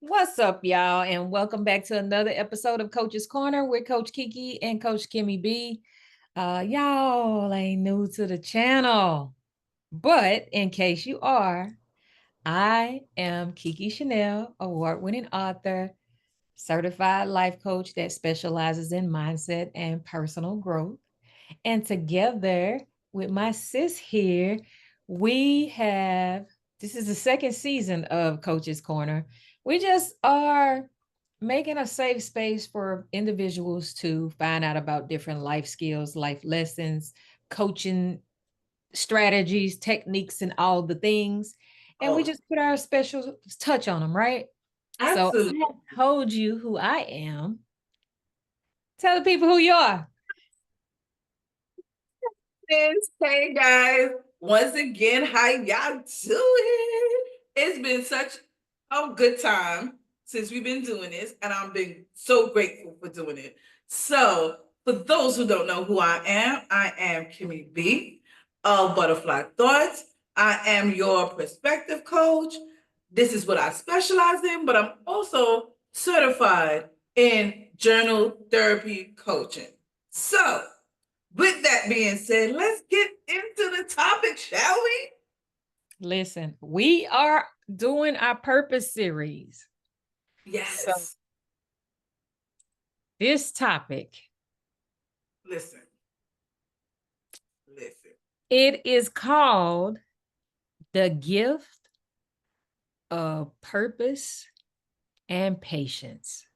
What's up, y'all? And welcome back to another episode of Coach's Corner with Coach Kiki and Coach Kimmy B. Y'all ain't new to the channel, but in case you are, I am Kiki Chanel, award-winning author, certified life coach that specializes in mindset and personal growth. And together with my sis here, we have this is the second season of Coach's Corner. We just are making a safe space for individuals to find out about different life skills, life lessons, coaching strategies, techniques, and all the things. And we Oh, just put our special touch on them, right? So absolutely. I have told you who I am. Tell the people who you are. Hey guys, once again, how y'all doing? It's been such a good time since we've been doing this, and I've been so grateful for doing it. So, for those who don't know who I am Kimmy B of Butterfly Thoughts. I am your perspective coach. This is what I specialize in, but I'm also certified in journal therapy coaching. So, with that being said, let's get into the topic, shall we? Listen, we are doing our purpose series. So Yes. this topic, Listen. Listen. it is called the gift of purpose and patience.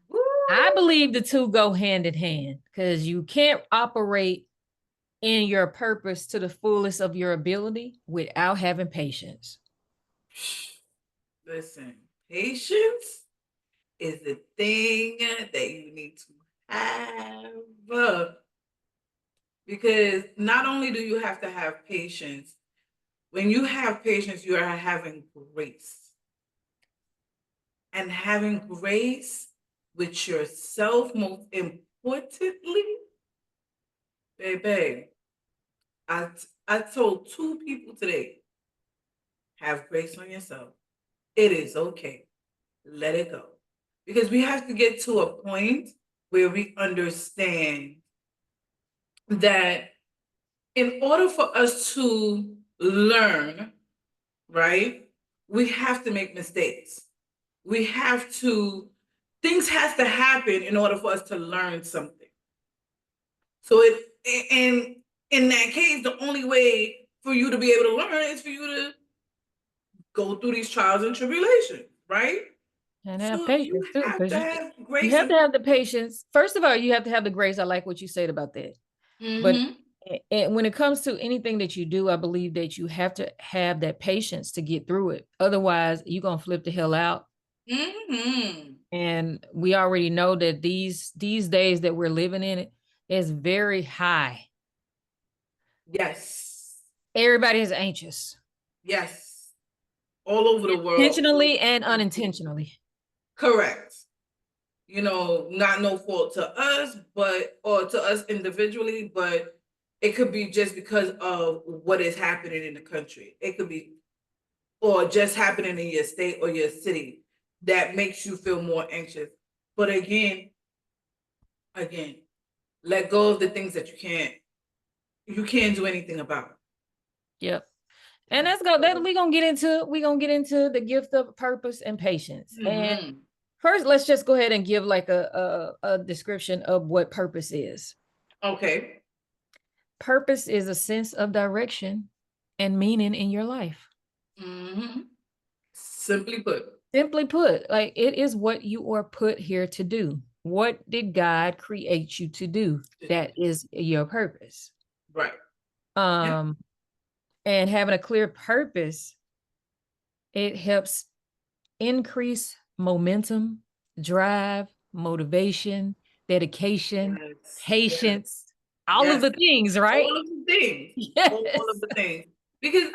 Woo! I believe the two go hand in hand because you can't operate in your purpose to the fullest of your ability without having patience. Listen, patience is the thing that you need to have. Because not only do you have to have patience, when you have patience, you are having grace. And having grace with yourself, most importantly, baby. I I told two people today, have grace on yourself. It is okay. Let it go. Because we have to get to a point where we understand that in order for us to learn, right, we have to make mistakes. We have to, things have to happen in order for us to learn something. So in that case, the only way for you to be able to learn is for you to go through these trials and tribulations, right? And have So you patience too, have because to you have you grace have and to have the patience. First of all, you have to have the grace. I like what you said about that. But mm-hmm. when it comes to anything that you do, I believe that you have to have that patience to get through it. Otherwise, you're gonna flip the hell out. Mm-hmm. And we already know that these days that we're living in it is very high. Yes. Everybody is anxious, Yes. All over the world. intentionally and unintentionally. Correct. You know, not no fault to us, but or to us individually, but it could be just because of what is happening in the country. It could be or just happening in your state or your city that makes you feel more anxious. But again, let go of the things that you can't do anything about. Yep. And let's go. That So, we gonna get into the gift of purpose and patience. And mm-hmm. first, let's just go ahead and give like a description of what purpose is. Okay. Purpose is a sense of direction and meaning in your life. Mm-hmm. Simply put. Simply put, like it is what you are put here to do. What did God create you to do? That is your purpose. Right. Yep. Um, and having a clear purpose, it helps increase momentum, drive, motivation, dedication, Yes. Yes. patience, all of Yes. the things, right? All of the things. All of Yes. the things. Because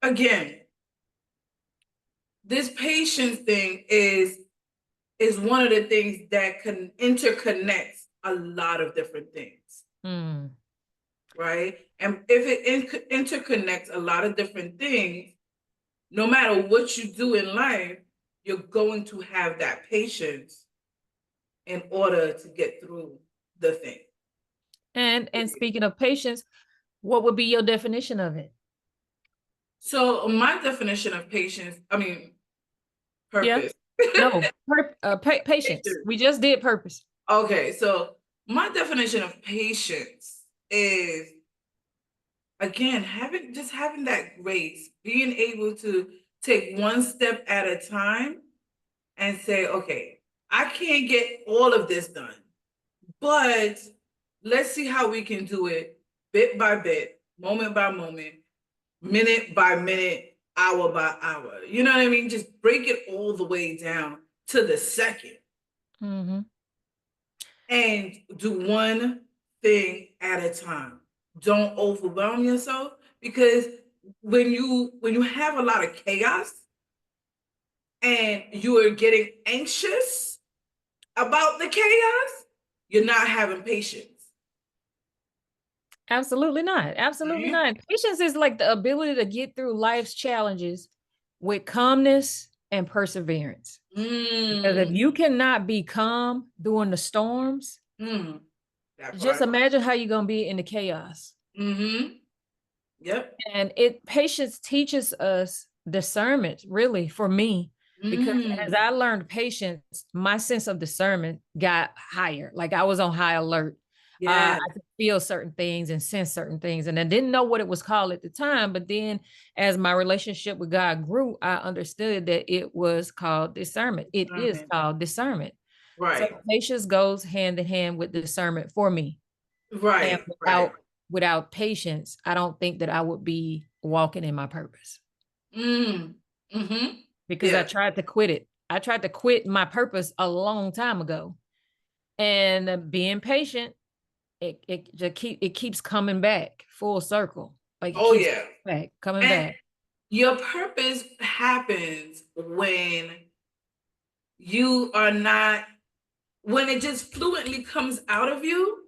again, this patience thing is one of the things that can interconnects a lot of different things, Mm, right? And if it interconnects a lot of different things, no matter what you do in life, you're going to have that patience in order to get through the thing. And speaking of patience, what would be your definition of it? So my definition of patience, I mean, Yeah. purpose. No, patience. Patience. We just did purpose. Okay, so my definition of patience is, again, having that grace, being able to take one step at a time and say, okay, I can't get all of this done, but let's see how we can do it bit by bit, moment by moment, minute by minute, hour by hour. You know what I mean? Just break it all the way down to the second. Mm-hmm. And do one thing at a time. Don't overwhelm yourself, because when you have a lot of chaos and you are getting anxious about the chaos, you're not having patience. Absolutely not. Absolutely Mhm. not. Patience is like the ability to get through life's challenges with calmness and perseverance. Because if Mm, you cannot be calm during the storms, mm, that just part. imagine how you're going to be in the chaos. Mm-hmm. Yep. And patience teaches us discernment, really, for me, because as Mm, I learned patience, my sense of discernment got higher. Like I was on high alert. yeah. I could feel certain things and sense certain things, and I didn't know what it was called at the time. But then, as my relationship with God grew, I understood that it was called discernment. It is Discernment. called discernment. So Right. patience goes hand in hand with discernment for me. And Right. Right. without patience, I don't think that I would be walking in my purpose, Mm, mm-hmm. because I Yeah. tried to quit it. I tried to quit my purpose a long time ago. And being patient, it keeps coming back full circle. Like it Oh keeps yeah. coming And back. your purpose happens when you are not, when it just fluently comes out of you.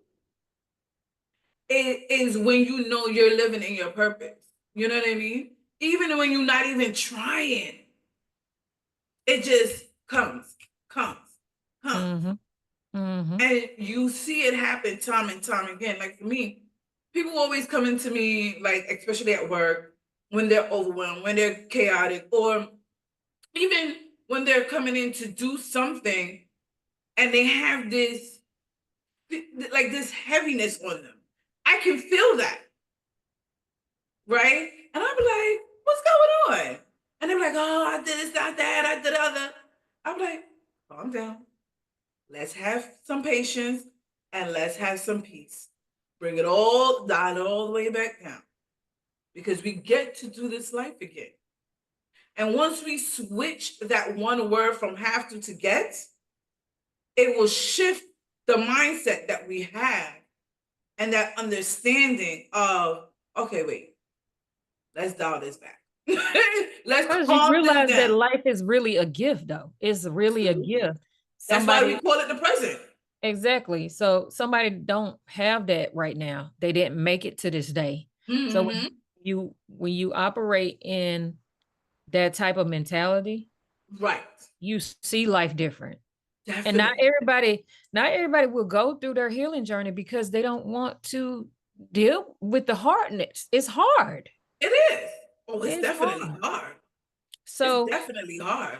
It is when you know you're living in your purpose. You know what I mean? Even when you're not even trying, it just comes, comes. Mm-hmm. Mm-hmm. And you see it happen time and time again. Like for me, people always come into me, like, especially at work, when they're overwhelmed, when they're chaotic, or even when they're coming in to do something and they have this, like, this heaviness on them. I can feel that, right? And I'll be like, what's going on? And they're like, oh, I did this, not that, I did other. I'm like, calm down. Let's have some patience and let's have some peace. Bring it all down, all the way back down, because we get to do this life again. And once we switch that one word from have to get, it will shift the mindset that we have and that understanding of, okay, wait, let's dial this back. Let's Because you calm this realize that down. life is really a gift, though. It's really a Absolutely. gift. That's why we Somebody call it the present. Exactly. So somebody don't have that right now. They didn't make it to this day. So Mm-hmm. when you operate in that type of mentality, Right. you see life different. And Definitely. not everybody will go through their healing journey because they don't want to deal with the hardness. It's hard. It is. Oh, it's It's definitely hard. hard. It's So definitely hard. I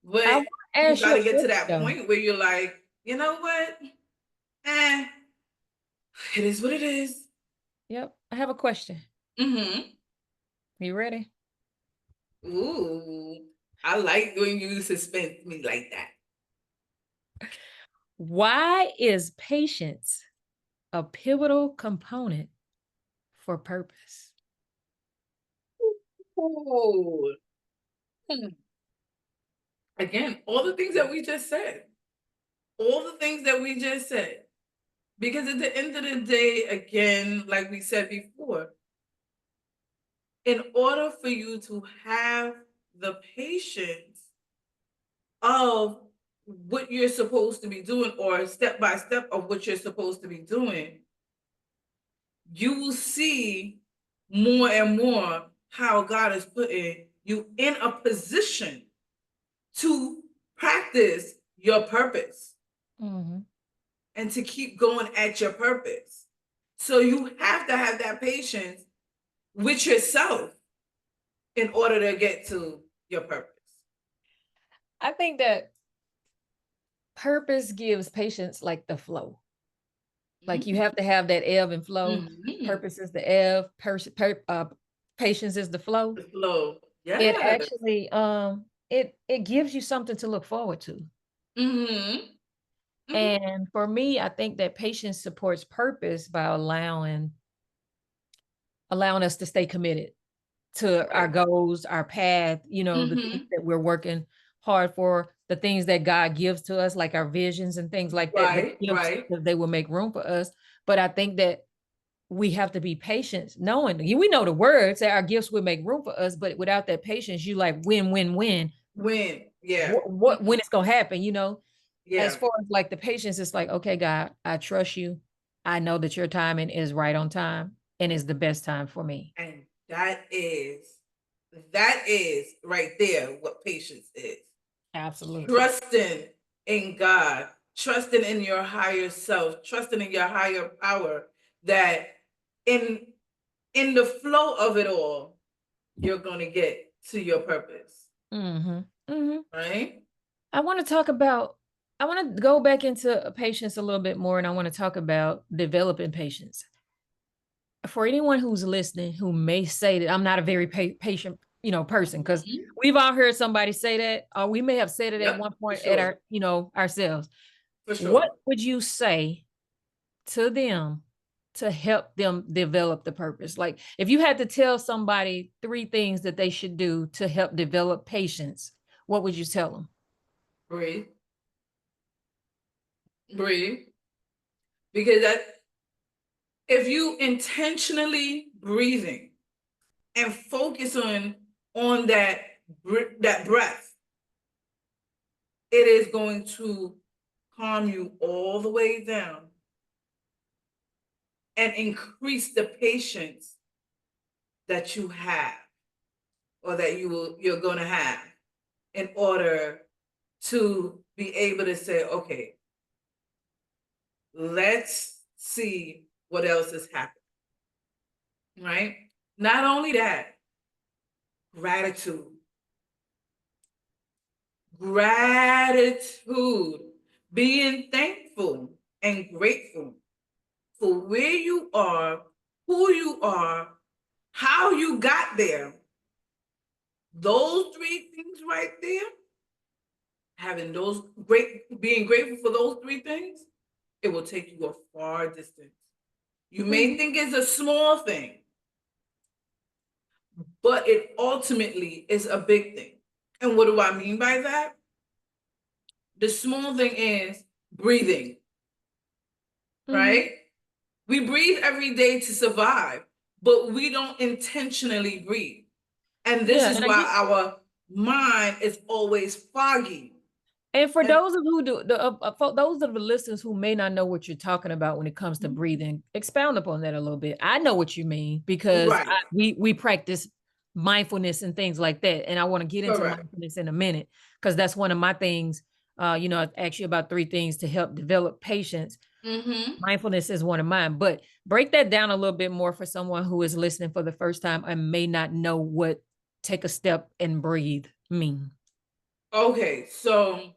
But want to you ask got you a to get to question that though. point where you're like, you know what? Eh, it is what it is. Yep. I have a question. Mm-hmm. You ready? Ooh, I like when you suspense me like that. Why is patience a pivotal component for purpose? Oh, hmm. Again, all the things that we just said. All the things that we just said. Because at the end of the day, again, like we said before, in order for you to have the patience of what you're supposed to be doing, or step by step of what you're supposed to be doing, you will see more and more how God is putting you in a position to practice your purpose Mm-hmm. and to keep going at your purpose. So you have to have that patience with yourself in order to get to your purpose. I think that purpose gives patience like the flow. Like you have to have that ebb and flow. Mm-hmm. Purpose is the ebb, patience is the flow. The flow. It Yes. actually it gives you something to look forward to. Mm-hmm. Mm-hmm. And for me, I think that patience supports purpose by allowing us to stay committed to our Right. goals, our path, the things Mm-hmm. that we're working hard for, the things that God gives to us, like our visions and things like that, the Right. gifts, Right. because they will make room for us. But I think that we have to be patient, knowing we know the words that our gifts will make room for us, but without that patience, you like win. When. Yeah. What when Mm-hmm. it's gonna happen, as Yeah. far as like the patience, it's like, okay, God, I trust you. I know that your timing is right on time and is the best time for me. And that is right there what patience is. Absolutely. Trusting in God, trusting in your higher self, trusting in your higher power, that in in the flow of it all, you're going to get to your purpose, Mm-hmm. Mm-hmm. right? I want to talk about, I want to go back into patience a little bit more, and I want to talk about developing patience. For anyone who's listening who may say that I'm not a very patient, person, because Mhm. we've all heard somebody say that, or we may have said it at Yep, one for point at sure. ourselves. For What sure. would you say to them to help them develop the purpose? Like if you had to tell somebody 3 things that they should do to help develop patience, what would you tell them? Breathe. Breathe. Because if you intentionally breathing and focus on that breath, it is going to calm you all the way down and increase the patience that you have, or that you're going to have, in order to be able to say, okay, let's see what else is happening, right? Not only that, gratitude. Gratitude. Being thankful and grateful for where you are, who you are, how you got there. Those 3 things right there, having those being grateful for those 3 things, it will take you a far distance. You may Mhm. think it's a small thing, but it ultimately is a big thing. And what do I mean by that? The small thing is breathing, Mhm. right? We breathe every day to survive, but we don't intentionally breathe. And this Yeah, is and why our mind is always foggy. for And those of who do the for those of the listeners who may not know what you're talking about when it comes to breathing, expound upon that a little bit. I know what you mean because right, we practice mindfulness and things like that, and I want to get into correct. mindfulness in a minute because that's one of my things. I asked you about 3 things to help develop patience. Mm-hmm. Mindfulness is one of mine, but break that down a little bit more for someone who is listening for the first time and may not know what take a step and breathe mean. Okay, so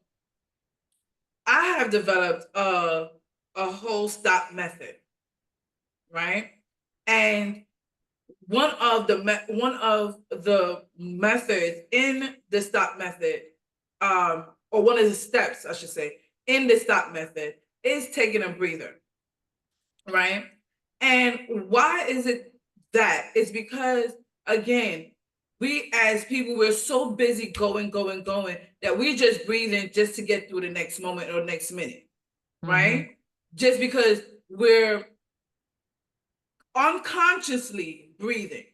I have developed a whole stop method, right? And one of the methods in the stop method, or one of the steps, I should say, in the stop method is taking a breather, right? And why is it that? It's because, again, we as people, we're so busy going, that we just breathing just to get through the next moment or next minute, Mm-hmm. right? Just because we're unconsciously breathing.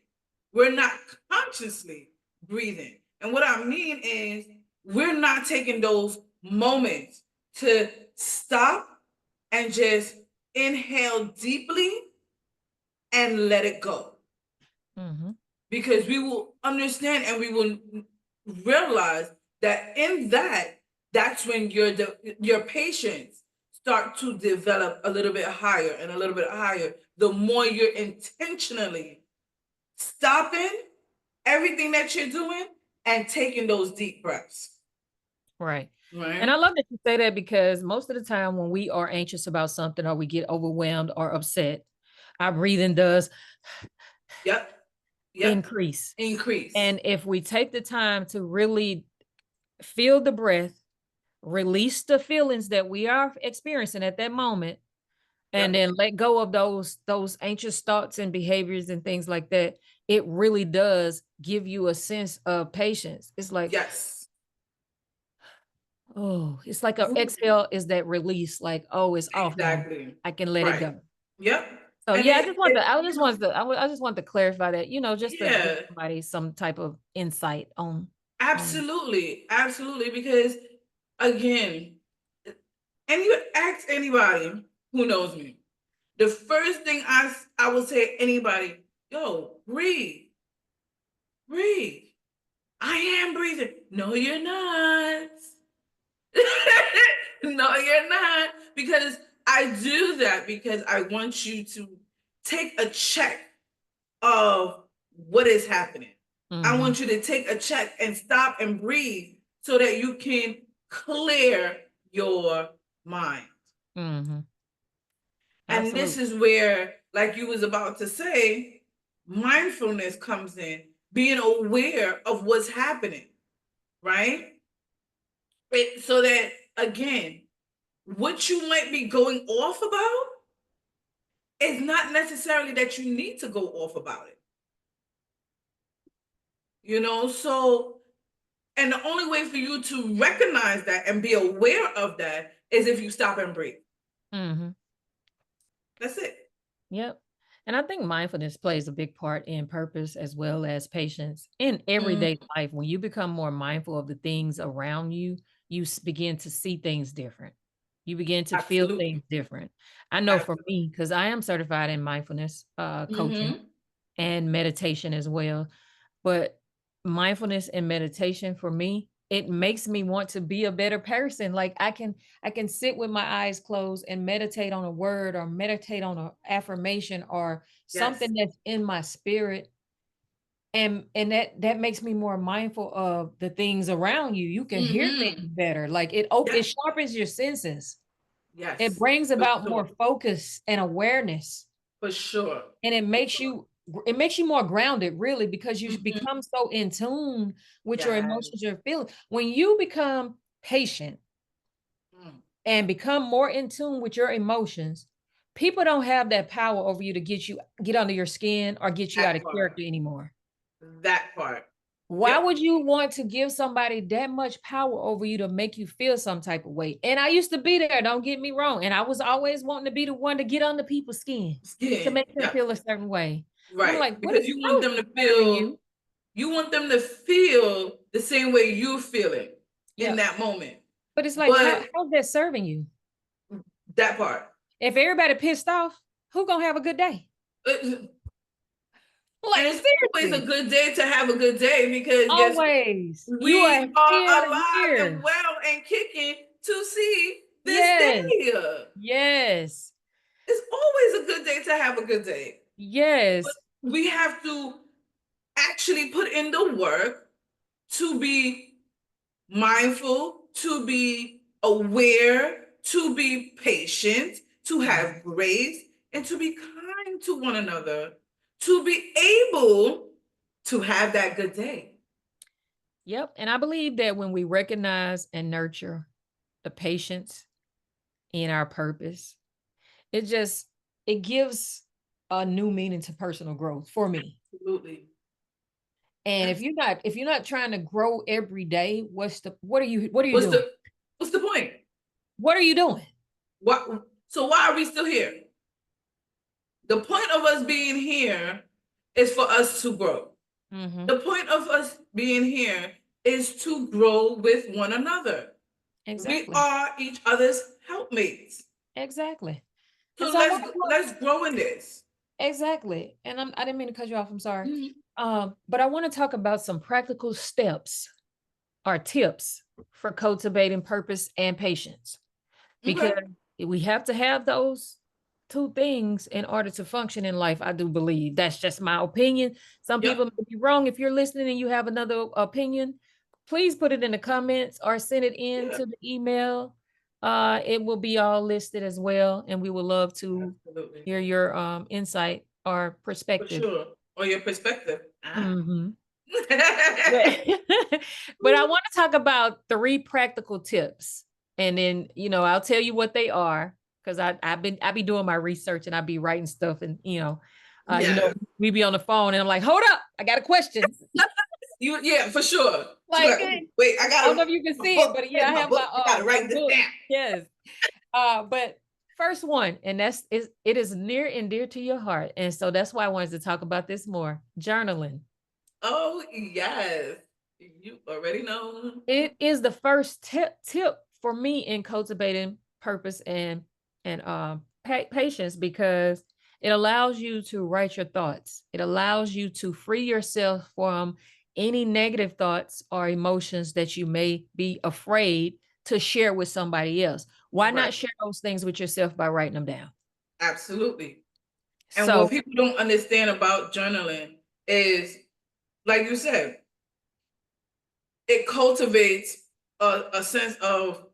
We're not consciously breathing. And what I mean is, we're not taking those moments to stop and just inhale deeply and let it go. Mm-hmm. Because we will understand and we will realize that's when your patience start to develop a little bit higher and a little bit higher. The more you're intentionally stopping everything that you're doing and taking those deep breaths. Right. And I Right? love that you say that because most of the time when we are anxious about something or we get overwhelmed or upset, our breathing does Yep. Yep. increase. Increase. And if we take the time to really feel the breath, release the feelings that we are experiencing at that moment, and Yep. then let go of those anxious thoughts and behaviors and things like that, it really does give you a sense of patience. It's like, Yes. oh, it's like a exhale is that release, like, oh, it's off now. Exactly. I can let it Right. go. Yep. So And yeah, I just want to, I you just know, want to, I just want to clarify that, just to give yeah, somebody some type of insight on. absolutely. Absolutely. Because again, and you ask anybody who knows me, the first thing I would say to anybody, yo, breathe, breathe. I am breathing. No, you're not. No, you're not. Because I do that because I want you to take a check of what is happening. I Mhm. want you to take a check and stop and breathe so that you can clear your mind. Mhm. And this Absolutely. is where, like you was about to say, mindfulness comes in, being aware of what's happening, right? So that again, what you might be going off about is not necessarily that you need to go off about it. So and the only way for you to recognize that and be aware of that is if you stop and breathe. Mhm. That's it. Yep. And I think mindfulness plays a big part in purpose as well as patience in everyday Mm, life. When you become more mindful of the things around you, you begin to see things different. You begin to feel things absolutely. different. I know for Absolutely. me, because I am certified in mindfulness coaching Mm-hmm. and meditation as well. But mindfulness and meditation for me, it makes me want to be a better person. Like I can sit with my eyes closed and meditate on a word or meditate on an affirmation or Yes. something that's in my spirit. And that makes me more mindful of the things around you. You can hear things Mm-hmm. better. Like it Yes. sharpens your senses. It Yes. brings For about sure. more focus and awareness. For sure. And it For makes sure. you more grounded, really, because you Mm-hmm. become so in tune with your Yes. emotions, your feelings. When you become patient Mm. and become more in tune with your emotions, people don't have that power over you to get under your skin or get you out That of part. character anymore. That part. Why Yep. would you want to give somebody that much power over you to make you feel some type of way? And I used to be there, don't get me wrong. And I was always wanting to be the one to get under people's skin to Skin. make them Yep. feel a certain way. And I'm Right. like, Because how is this serving you? you want them to feel the same way you're feeling in Yep. that moment. But it's like, But how's that serving you? that part. If everybody pissed off, who gonna have a good day? And Like it's always a seriously, good day to have a good day because guess what? always. You are We are still alive and here. well and kicking to see this Yes, day. yes, It's always a good day to have a good day. But yes. we have to actually put in the work to be mindful, to be aware, to be patient, to Mhm. have grace, and to be kind to one another, to be able to have that good day. Yep. And I believe that when we recognize and nurture the patience in our purpose, it just it gives a new meaning to personal growth for me. Absolutely. And if Absolutely. you're not trying to grow every day, what are you What's doing? the what's the point? What are you doing? What so why are we still here? The point of us being here is for us to grow. Mhm. The point of us being here is to grow with one another. We Exactly. are each other's helpmates. Exactly. And So so I want let's grow in this. exactly. And I didn't mean to cut you off. I'm sorry. Mhm. But I want to talk about some practical steps are tips for cultivating purpose and patience, because Okay. we have to have those two things in order to function in life. I do believe that's just my opinion. Some Yep. people may be wrong. If you're listening and you have another opinion, please put it in the comments or send it in Yeah. to the email. It will be all listed as well, and we would love to Absolutely. hear your insight or For perspective. sure. Or your perspective. Ah. Mhm. But but I want to talk about 3 practical tips. And then, I'll tell you what they are, because I be doing my research and I be writing stuff, and Yes. we be on the phone and I'm like, hold up, I got a question. Yeah, for sure. She's Like, like, okay, wait, I I don't know gotta if you can my see it, book. but yeah, Where's I my have my book? I gotta my write this book. down. Yes. But first one, and it is near and dear to your heart. And so that's why I wanted to talk about this more. Journaling. Oh yes. You already know. It is the first tip for me in cultivating purpose and patience, because it allows you to write your thoughts. It allows you to free yourself from any negative thoughts or emotions that you may be afraid to share with somebody else. Why Right. not share those things with yourself by writing them down? Absolutely. And So, what people don't understand about journaling is, like you said, it cultivates a sense of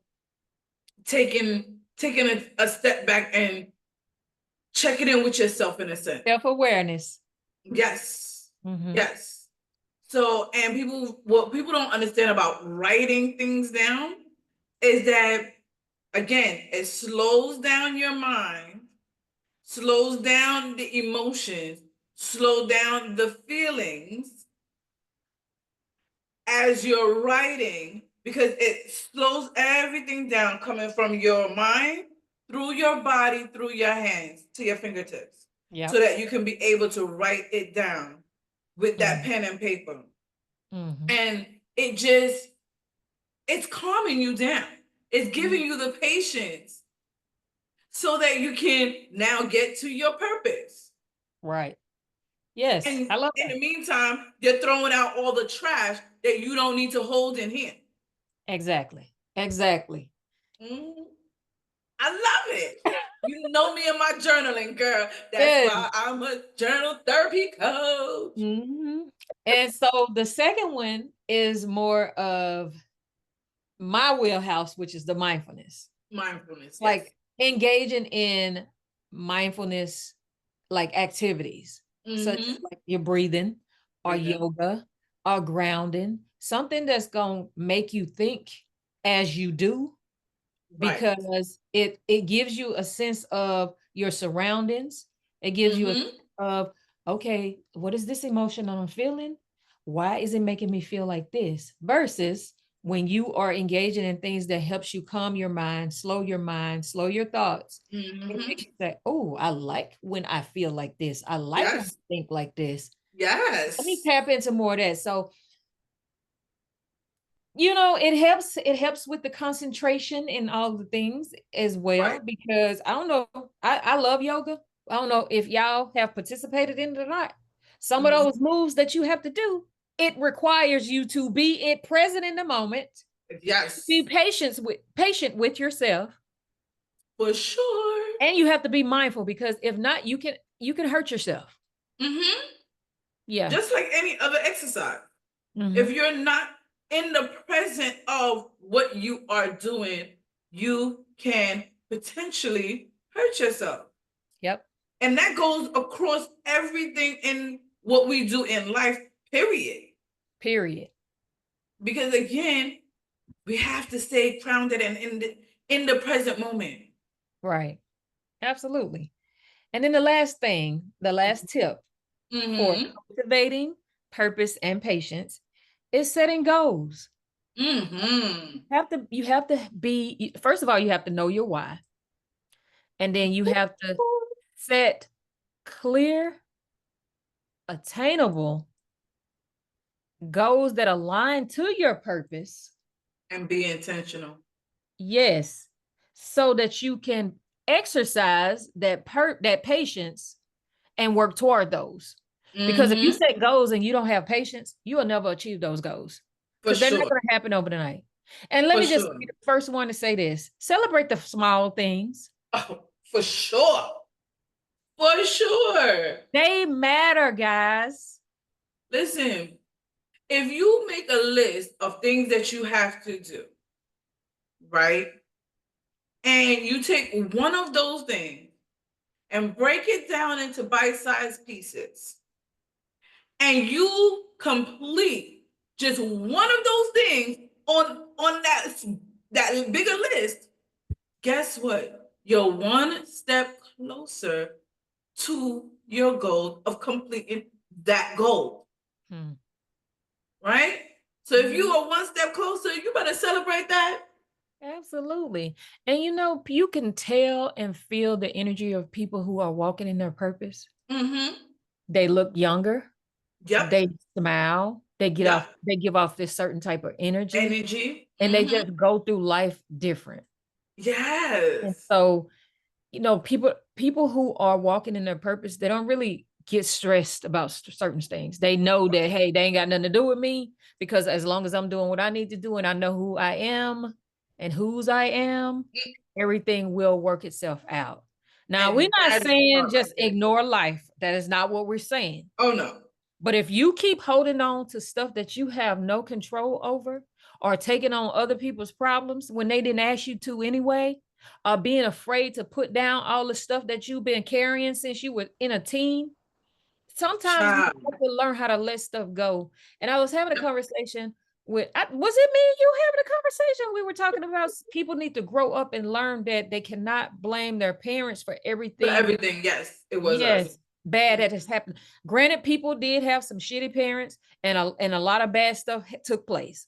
taking a step back and checking in with yourself in a sense. self-awareness. Yes. Mhm. Yes. So, and what people don't understand about writing things down is that, again, it slows down your mind, slows down the emotions, slow down the feelings as you're writing, because it slows everything down coming from your mind through your body, through your hands to your fingertips, so Yep. that you can be able to write it down with that Mhm. pen and paper. Mhm. And it's calming you down. It's giving Mhm. you the patience so that you can now get to your purpose. Right. Yes, And I love in that. the meantime, you're throwing out all the trash that you don't need to hold in here. Exactly. Exactly. Mm, I love it. You know me and my journaling, girl. That's Yes. why I'm a journal therapy coach. Mhm. And so the second one is more of my wheelhouse, which is the mindfulness. Mindfulness, yes. Like engaging in mindfulness like activities, such as Mm-hmm. like your breathing or Breathing. yoga or grounding, something that's going to make you think as you do, Right. because it gives you a sense of your surroundings. It gives you a Mm-hmm. sense of, okay, what is this emotion I'm feeling? Why is it making me feel like this? Versus when you are engaging in things that helps you calm your mind, slow your thoughts. It Mm-hmm. makes you say, oh, I like when I feel like this. I like when I Yes. think like this. Let me Yes. tap into more of that. So it helps with the concentration and all the things as well, Right. because I don't know, I love yoga. I don't know if y'all have participated in it or not. Some of those Mm-hmm. moves that you have to do, it requires you to be present in the moment, be Yes. patient with yourself, For sure. and you have to be mindful, because if not, you can hurt yourself. Mm-hmm. Yeah. Just like any other exercise. If Hmm. you're not in the present of what you are doing, you can potentially hurt yourself. Yep. And that goes across everything in what we do in life, period. Period. Because again, we have to stay grounded and in the present moment. Right. Absolutely. And then the last tip for Mm-hmm. cultivating purpose and patience is setting goals. Mm-hmm. You have to be, first of all, you have to know your why. And then you have to set clear, attainable goals that align to your purpose. And be intentional. Yes. So that you can exercise that patience and work toward those. Because if you Mm-hmm. set goals and you don't have patience, you will never achieve those goals. For because they're not sure. going to happen overnight. And let For me just sure. be the first one to say this: celebrate the small things. Oh, for sure. For sure. They matter, guys. Listen, if you make a list of things that you have to do, right? And you take one of those things and break it down into bite-sized pieces, and you complete just one of those things on that bigger list, guess what? You're one step closer to your goal of completing that goal. Right? So if you are one step closer, you better celebrate that. Absolutely. And you know, you can tell and feel the energy of people who are walking in their purpose. Mm-hmm. They look younger. Yep. They smile. They Yep. give off this certain type of energy. Energy. And they just go through life different. And Yes. so, you know, people who are walking in their purpose, they don't really get stressed about certain things. They know that, hey, they ain't got nothing to do with me, because as long as I'm doing what I need to do and I know who I am and whose I am, everything will work itself out. Now, we're And not that is the saying part right just there. ignore life. That is not what we're saying. Oh no. But if you keep holding on to stuff that you have no control over, or taking on other people's problems when they didn't ask you to anyway, or being afraid to put down all the stuff that you've been carrying since you were in a teen, sometimes we Child. have to learn how to let stuff go. And I was having a conversation with, was it me and you having a conversation? We were talking about people need to grow up and learn that they cannot blame their parents for For everything. everything, yes, it was us. Yes, bad that has happened. Granted, people did have some shitty parents, and a lot of bad stuff took place.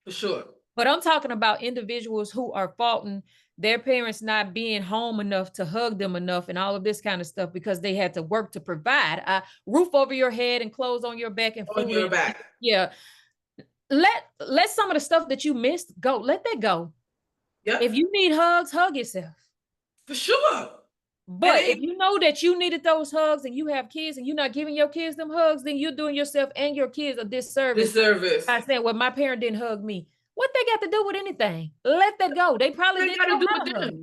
For sure. But I'm talking about individuals who are faulting their parents not being home enough to hug them enough and all of this kind of stuff because they had to work to provide a roof over your head and clothes on your back and On food. your back. Yeah. Let some of the stuff that you missed go. Let that go. Yep. If you need hugs, hug yourself. For sure. But if you know that you needed those hugs and you have kids and you're not giving your kids them hugs, then you're doing yourself and your kids a disservice. I said, well, my parent didn't hug me. What they got to do with anything? Let that go. They probably didn't know how to hug.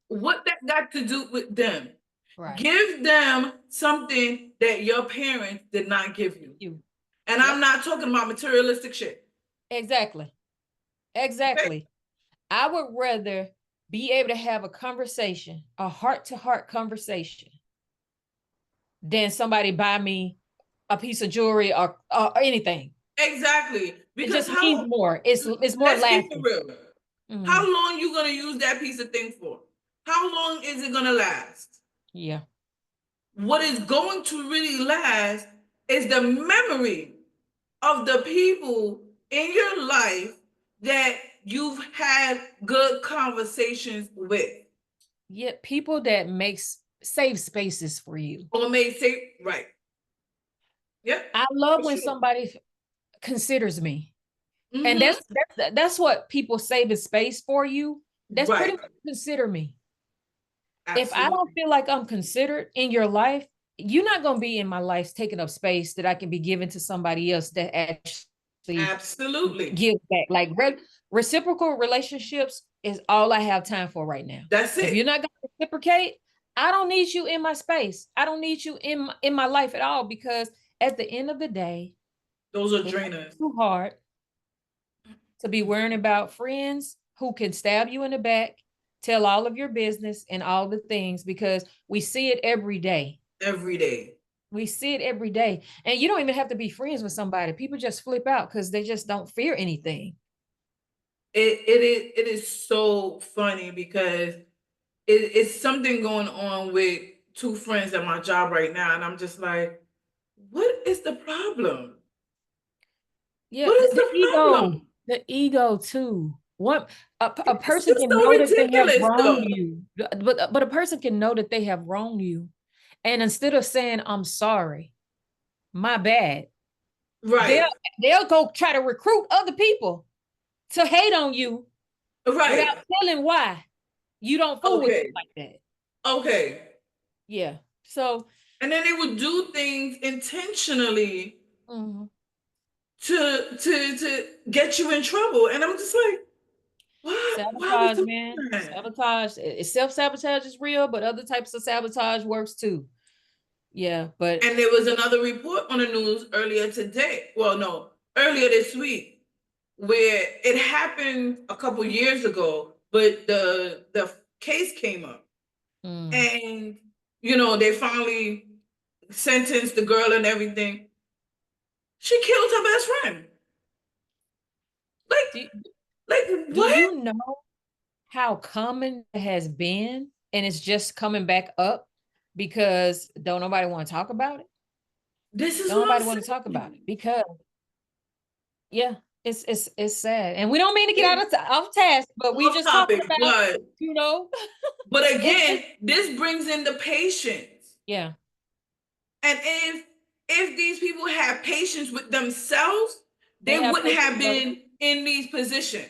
What that got to do with them? Right. Give them something that your parents did not give you. And I'm not talking about materialistic shit. Exactly. Exactly. Okay. I would rather be able to have a conversation, a heart-to-heart conversation, than somebody buy me a piece of jewelry or anything. Exactly. Because it just means more. It's more lasting. Keep it real. How long you gonna use that piece of thing for? How long is it gonna last? Yeah. What is going to really last is the memory of the people in your life that you've had good conversations with. Yeah, people that makes safe spaces for you. Or may say, right. Yep. I love when somebody considers me. And that's what people save a space for you. That's pretty much consider me. Absolutely. If I don't feel like I'm considered in your life, you're not going to be in my life taking up space that I can be given to somebody else that actually give back. Like reciprocal relationships is all I have time for right now. That's it. If you're not going to reciprocate, I don't need you in my space. I don't need you in my life at all, because at the end of the day, those are drainers. Too hard to be worrying about friends who can stab you in the back, tell all of your business and all the things, because we see it every day. Every day. We see it every day. And you don't even have to be friends with somebody. People just flip out because they just don't fear anything. It is so funny because it's something going on with two friends at my job right now. And I'm just like, what is the problem? Yeah, what is the problem? The ego too. What a person can know that they have wronged you, but a person can know that they have wronged you, and instead of saying I'm sorry, my bad, right? They'll go try to recruit other people to hate on you, right? Without telling why you don't fool with you like that. Okay. Yeah. So. And then they would do things intentionally to get you in trouble. And I'm just like, what? Why are we Sabotage, doing man. that? Sabotage. Self-sabotage is real, but other types of sabotage works too. Yeah, but And there was another report on the news earlier today. Well, no, earlier this week, where it happened a couple years ago, but the case came up, and they finally sentenced the girl and everything. She killed her best friend. do, Like, like do what? you know how common it has been and it's just coming back up because don't nobody want to talk about it? This is Don't what I'm nobody want to talk about it saying. because yeah, it's sad. And we don't mean to get It's off task, but we off just talking topic, about, you know, but it's again, this brings in the patience. yeah, And if these people had patience with themselves, they they have wouldn't patience have with other been in these positions.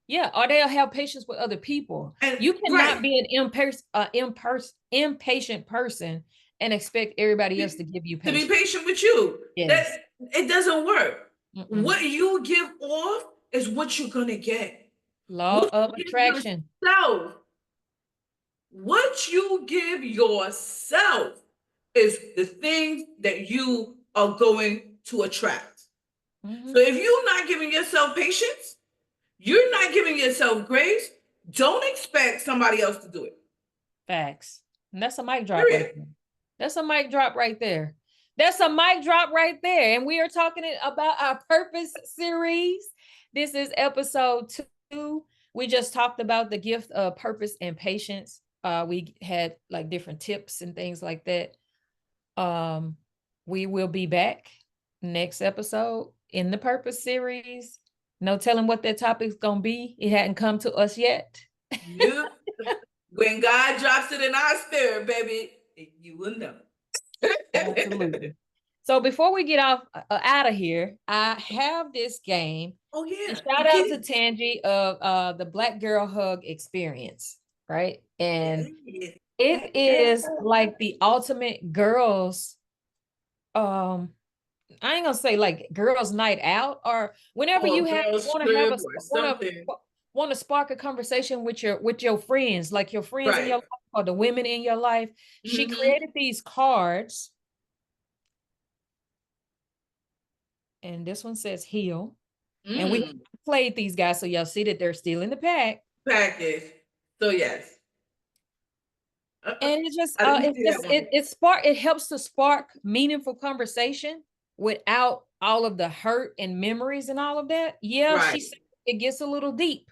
yeah, or they'll have patience with other people. And You cannot right, be an impatient person and expect everybody else to to give you be patience. patient with you. That Yes. it doesn't work. Mm-mm. What you give off is what you're gonna get. Law What of you give attraction. yourself, what you give yourself is the things that you are going to attract. Mm-hmm. So if you're not giving yourself patience, you're not giving yourself grace, don't expect somebody else to do it. Facts. And that's a mic drop right Period. there. That's a mic drop right there. That's a mic drop right there. And we are talking about our purpose series. This is episode 2. We just talked about the gift of purpose and patience. We had like different tips and things like that. Um, we will be back next episode in the purpose series. No telling what that topic's gonna be. It hadn't come to us yet. You, when God drops it in our spirit, baby, you will know. Absolutely. So before we get off out of here, I have this game. Oh And yeah, the shout out to kids. Tangi of the Black Girl Hug Experience, right? And Yeah. it is like the ultimate girls um I ain't gonna say like girls' night out, or whenever Or you a have girl's want to have a trip or want something. to want to spark a conversation with your friends, like your friends in Right. your life or the women in your life. She Mm-hmm. created these cards, and this one says heal. And we Mm. played these guys, so y'all see that they're still in the pack. Package. So yes. And I didn't see that one. it helps to spark meaningful conversation without all of the hurt and memories and all of that. Yeah, she Right. said it gets a little deep,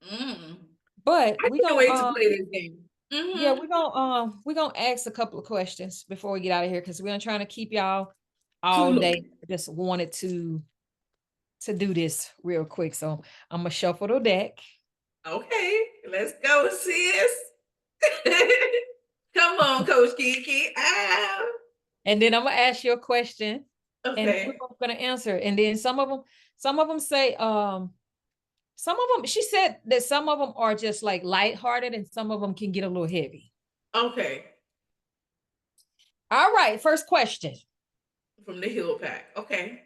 Mm. but I can't wait to play this game. yeah, Mm-hmm. we're gonna ask a couple of questions before we get out of here because we're trying to keep y'all Too all long. day. Just wanted to do this real quick. So I'm gonna shuffle the deck. Okay, let's go, sis. Come on, Coach Kiki. Ah. And then I'm gonna ask you a question, and we're Okay. both gonna answer. And then some of them say, some of them. She said that some of them are just like lighthearted, and some of them can get a little heavy. Okay. All right, first question: From the Hill Pack. Okay.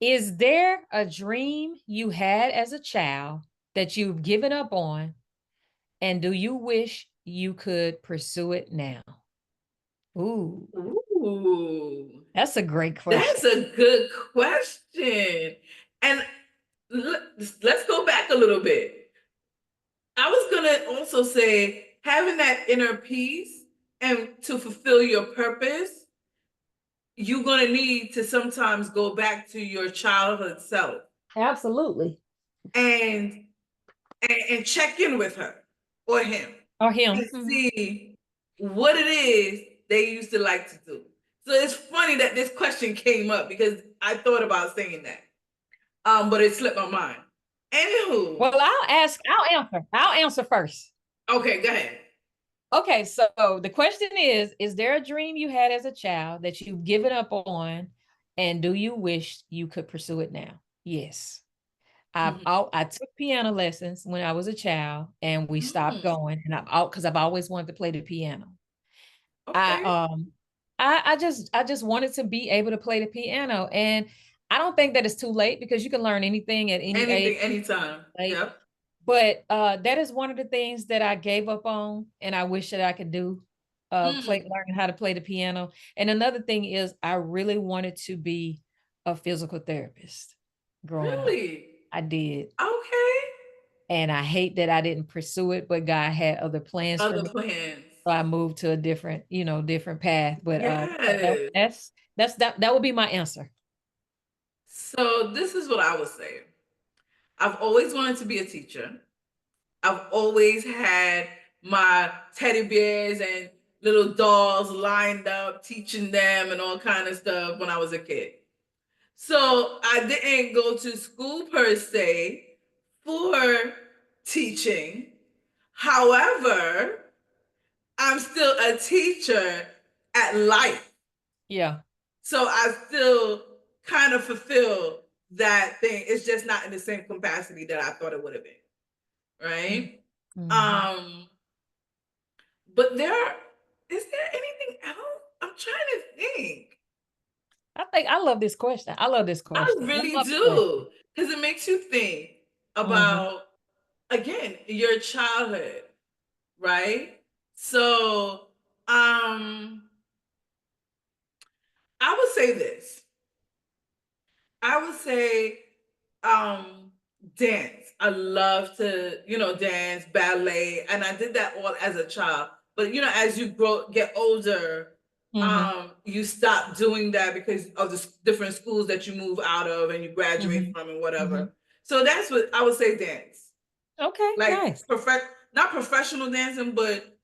is there a dream you had as a child that you've given up on, and do you wish you could pursue it now? Ooh, Ooh, that's a great that's question. a good question. And let's go back a little bit. I was gonna also say having that inner peace and to fulfill your purpose, you're gonna need to sometimes go back to your childhood self Absolutely. and and check in with her or him Or and him. Mhm. see what it is they used to like to do. So it's funny that this question came up because I thought about saying that, but it slipped my mind. Anywho, Well, I'll answer first. okay, go ahead. Okay, so the question is there a dream you had as a child that you've given up on, and do you wish you could pursue it now? Yes. Mhm. I took piano lessons when I was a child, and we stopped Mm, going, and I've out because I've always wanted to play the piano. I okay. um I just wanted to be able to play the piano, and I don't think that it's too late because you can learn anything at any age. Anything, anytime. Late. Yep. But that is one of the things that I gave up on and I wish that I could do. Learning how to play the piano. And another thing is I really wanted to be a physical therapist growing up. Really? I did. Okay. And I hate that I didn't pursue it, but God had other plans for Other me. plans. So I moved to a different, different path. But Yes. that would be my answer. So this is what I would say. I've always wanted to be a teacher. I've always had my teddy bears and little dolls lined up, teaching them and all kind of stuff when I was a kid. So I didn't go to school per se for teaching. However, I'm still a teacher at life. Yeah. So I still kind of fulfill that thing. It's just not in the same capacity that I thought it would have been. Right? Mm-hmm. But is there anything else? I'm trying to think. I love this question. I love this I question. I really love the question. do. Because it makes you think Mm-hmm. about, again, your childhood, right? So, I would say this. I would say dance. I love to, dance, ballet, and I did that all as a child. But as you get older, Mm-hmm. you stop doing that because of the different schools that you move out of and you graduate Mm-hmm. from and Mm-hmm. whatever. So that's what I would say dance. Okay, Like nice. not professional dancing, but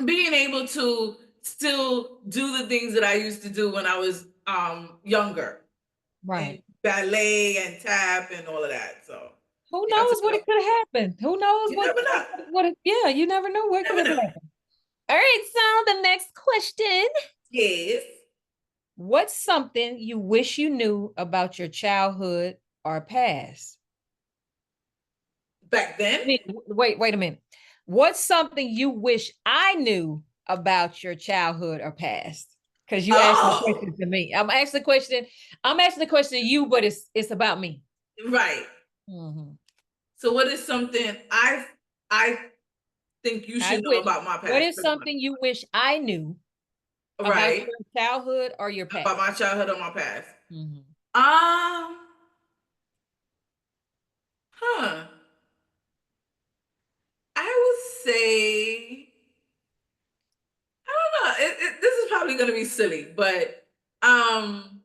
being able to still do the things that I used to do when I was younger, and Right. ballet and tap and all of that. So Who yeah, I knows took what it it up. could have happened? Who knows You never know. yeah, you never know what could Never have know. happened. All right, so the next question. Yes. What's something you wish you knew about your childhood or past? Back then. Wait a minute. What's something you wish I knew about your childhood or past? Because you asked the Oh, question to me. I'm asking the question to you, but it's about me. right. Mhm. So what is something I think you I should know wish. about my What past? is Pretty much. something you wish I knew about Right. your childhood or your About past? my childhood or my past. Mhm. Um, huh. I would say I don't know. This is probably going to be silly, but um,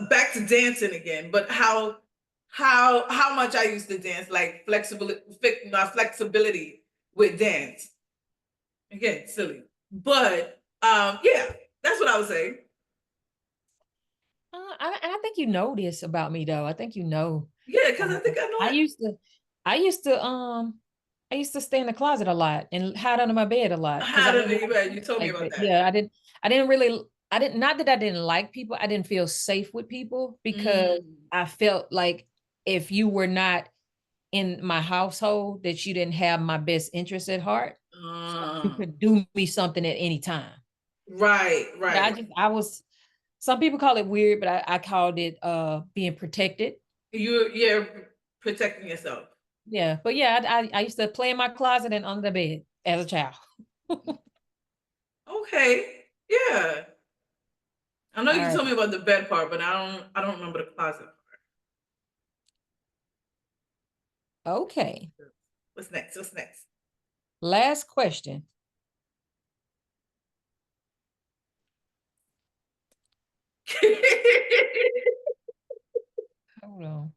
back to dancing again. But how much I used to dance, like flexibility with dance. Again, silly, but yeah, that's what I would say. I think you know this about me though. I think you know. Yeah, because I Um, think I know I it. used to, I used to, I used to stay in the closet a lot and hide under my bed a lot because I How did didn't you? You told me like about that. that. Yeah, I didn't really, I didn't, not that I didn't like people. I didn't feel safe with people because Mm. I felt like if you were not in my household, that you didn't have my best interest at heart, you Uh, could do me something at any time. right, But right. I was, some people call it weird, but I called it being protected. You're protecting yourself. Yeah, but yeah, I used to play in my closet and under the bed as a child. Okay. Yeah. I know All you right. told me about the bed part, but I don't remember the closet. Okay. What's next? What's next? Last question. Hold on.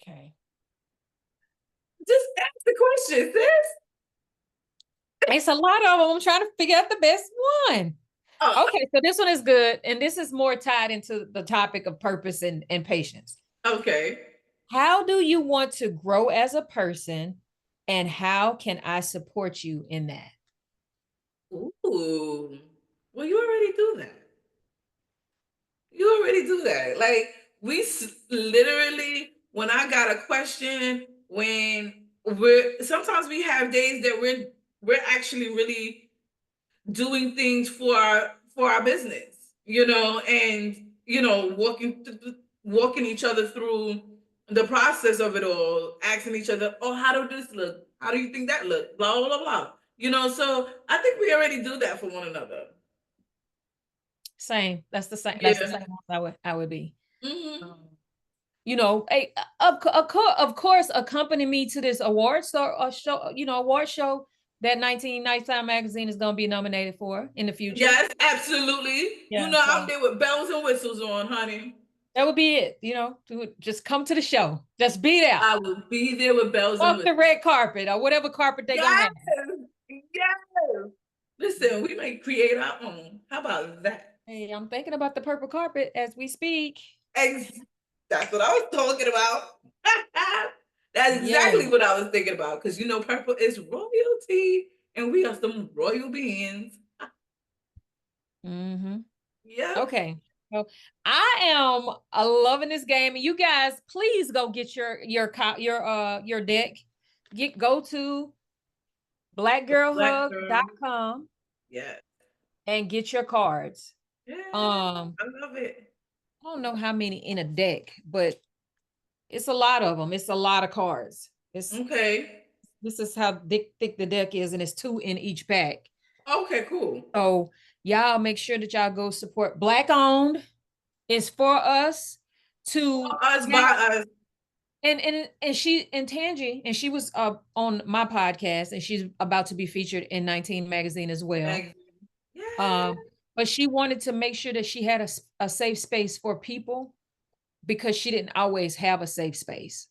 Okay. Just ask the question, sis. It's a lot of them. I'm trying to figure out the best one. Oh, Okay, so this one is good. And this is more tied into the topic of purpose and patience. okay. How do you want to grow as a person? And how can I support you in that? Ooh. Well, you already do that. You already do that. Like literally, when I got a question, when sometimes we have days that we're actually really doing things for our business, and walking each other through the process of it all, asking each other, oh, how do this look? How do you think that look? Blah blah blah blah. So I think we already do that for one another. Same. That's the same. That's the Yeah. same I would be. Mm-hmm. Hey, of course, accompany me to this award show, award show that 1995 magazine is going to be nominated for in the future. Yes, absolutely. Yeah, I'm so there with bells and whistles on, honey. that would be it. Just come to the show. Just be there. I will be there with bells and Walk the whistles. red carpet or whatever carpet they're going to Yes, have. yes. Listen, we may create our own. How about that? Hey, I'm thinking about the purple carpet as we speak. That's what I was talking about. That's Yeah. exactly what I was thinking about. Because purple is royalty, and we are some royal beings. Mm-hmm. Yep. Okay. So I am loving this game. And you guys, please go get your deck. Go to Black girl. blackgirlhug.com Yeah. and get your cards. Yeah. Um, I love it. I don't know how many in a deck, but it's a lot of them. It's a lot of cards. Okay. This is how thick the deck is, and it's 2 in each pack. Okay, cool. So y'all make sure that y'all go support Black owned. It's for us to For us, have, by us. and she and Tangi, and she was on my podcast, and she's about to be featured in 19 magazine as well. Yeah. But she wanted to make sure that she had a safe space for people because she didn't always have a safe space.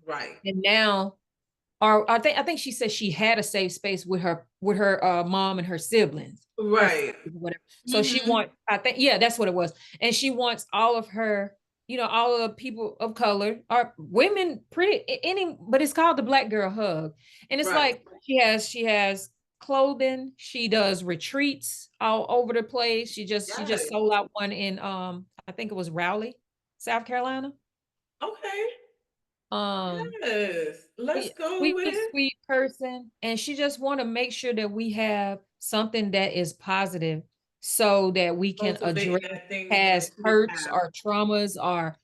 Right. And now, or I think she said she had a safe space with her mom and her siblings. Right. Whatever. So she wants, I think, yeah, that's what it was. And she wants all of her, all of the people of color or women, but it's called the Black Girl Hug. And it's Right. like she has clothing, she does retreats all over the place. She just sold out one in I think it was Raleigh, South Carolina. Okay. Um Yes. Let's go sweet, with it. sweet person. And she just want to make sure that we have something that is positive so that we can Cultivate address that thing that past we hurts have. or traumas or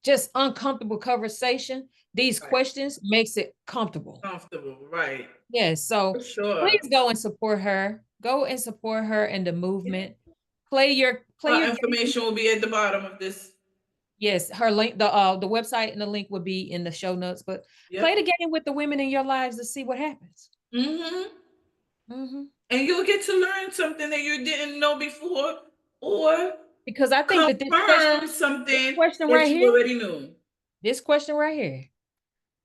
just uncomfortable conversation. These Right. questions makes it comfortable. Comfortable. Right. Yes. So For sure. please go and support her. Go and support her in the movement. Play your Her game. information will be at the bottom of this. Yes, her link, the website and the link would be in the show notes. But play the game with the women in your lives to see what happens. And you'll get to learn something that you didn't know before, or Because I think that confirm this something question that right you here, already knew. this question right here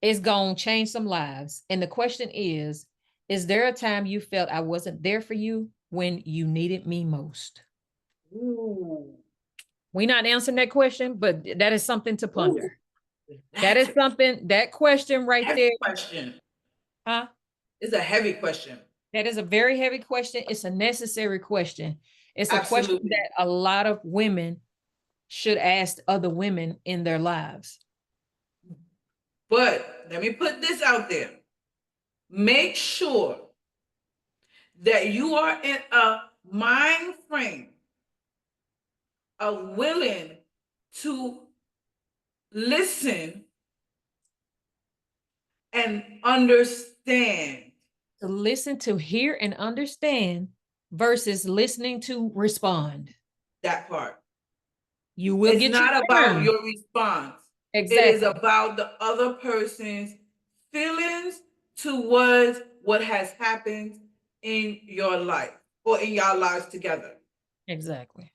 is going to change some lives. And the question is there a time you felt I wasn't there for you when you needed me most? Ooh. We're not answering that question, but that is something to ponder. Ooh. That question right there. Question. Huh? It's a heavy question. That is a very heavy question. It's a necessary question. It's a question Absolutely. that a lot of women should ask other women in their lives. But let me put this out there. Make sure that you are in a mind frame of willing to listen and understand. To listen, to hear, and understand versus listening to respond. That part. You will it's get not about your response. Exactly. It is about the other person's feelings towards what has happened in your life or in your lives together. Exactly.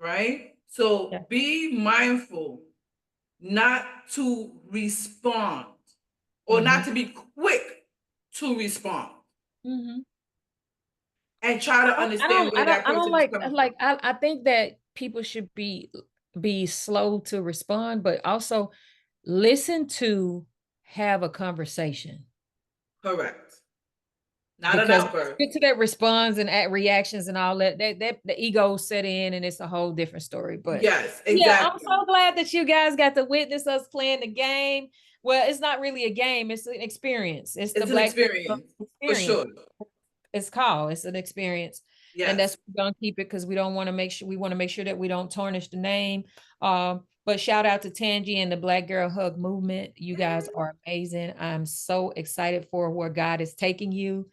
Right? So be mindful not to respond or not to be quick to respond. And try to understand where that person is coming from. I think that people should be slow to respond, but also listen to have a conversation. Correct. Not an outburst. Get to that response and reactions and all that the ego set in, and it's a whole different story. But yes, exactly. Yeah, I'm so glad that you guys got to witness us playing the game. Well, it's not really a game, it's an experience. It's the It's an Black Girl experience for experience. sure. It's an experience. And that's Yes. we're gonna keep it because we don't want to make sure we want to make sure that we don't tarnish the name. But shout out to Tangi and the Black Girl Hug movement. You guys are amazing. I'm so excited for where God is taking you.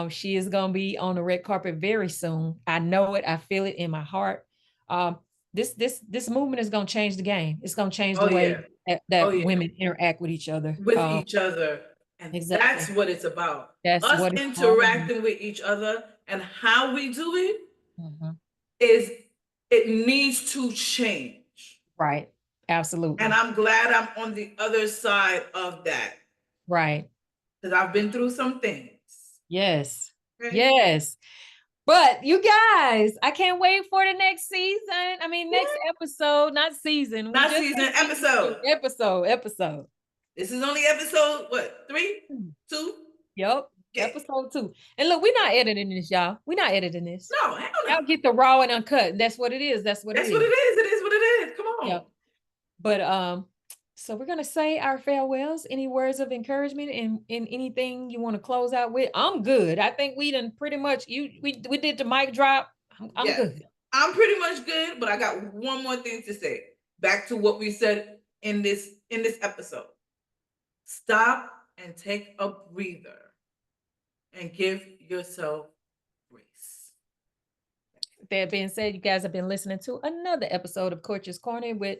She is gonna be on the red carpet very soon. I know it, I feel it in my heart. Um, this movement is gonna change the game. It's gonna change Oh the way yeah. Oh that yeah. women interact with each other. With each other. And that's Exactly. what it's about. That's Us what it's all about. interacting with each other and how we do it Mhm. is it needs to change. Right. And Absolutely. I'm glad I'm on the other side of that Right. because I've been through some things. Yes. Okay. Yes. But you guys, I can't wait for the next season. I mean, next episode, not season. We Not just season, say season two. episode. Episode. This is only episode, what, three, Hmm. two? Yep. Okay. Episode 2. And look, we're not editing this, y'all. We're not editing this. No, hell no. Y'all get the raw and uncut. That's what it is. That's what it That's what it is. is. It is what it is. Come on. Yep. But so we're gonna say our farewells. Any words of encouragement and anything you want to close out with? I'm good. I think we done pretty much we did the mic drop. I'm Yes. good. I'm pretty much good, but I got one more thing to say. Back to what we said in this episode. Stop and take a breather and give yourself grace. That being said, you guys have been listening to another episode of Coach's Corner with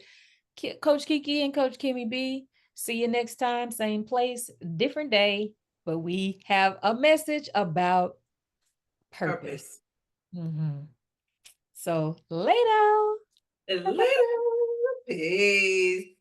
Coach Kiki and Coach Kimmy B. See you next time, same place, different day, but we have a message about purpose. Mm-hmm. So later. Later. Peace.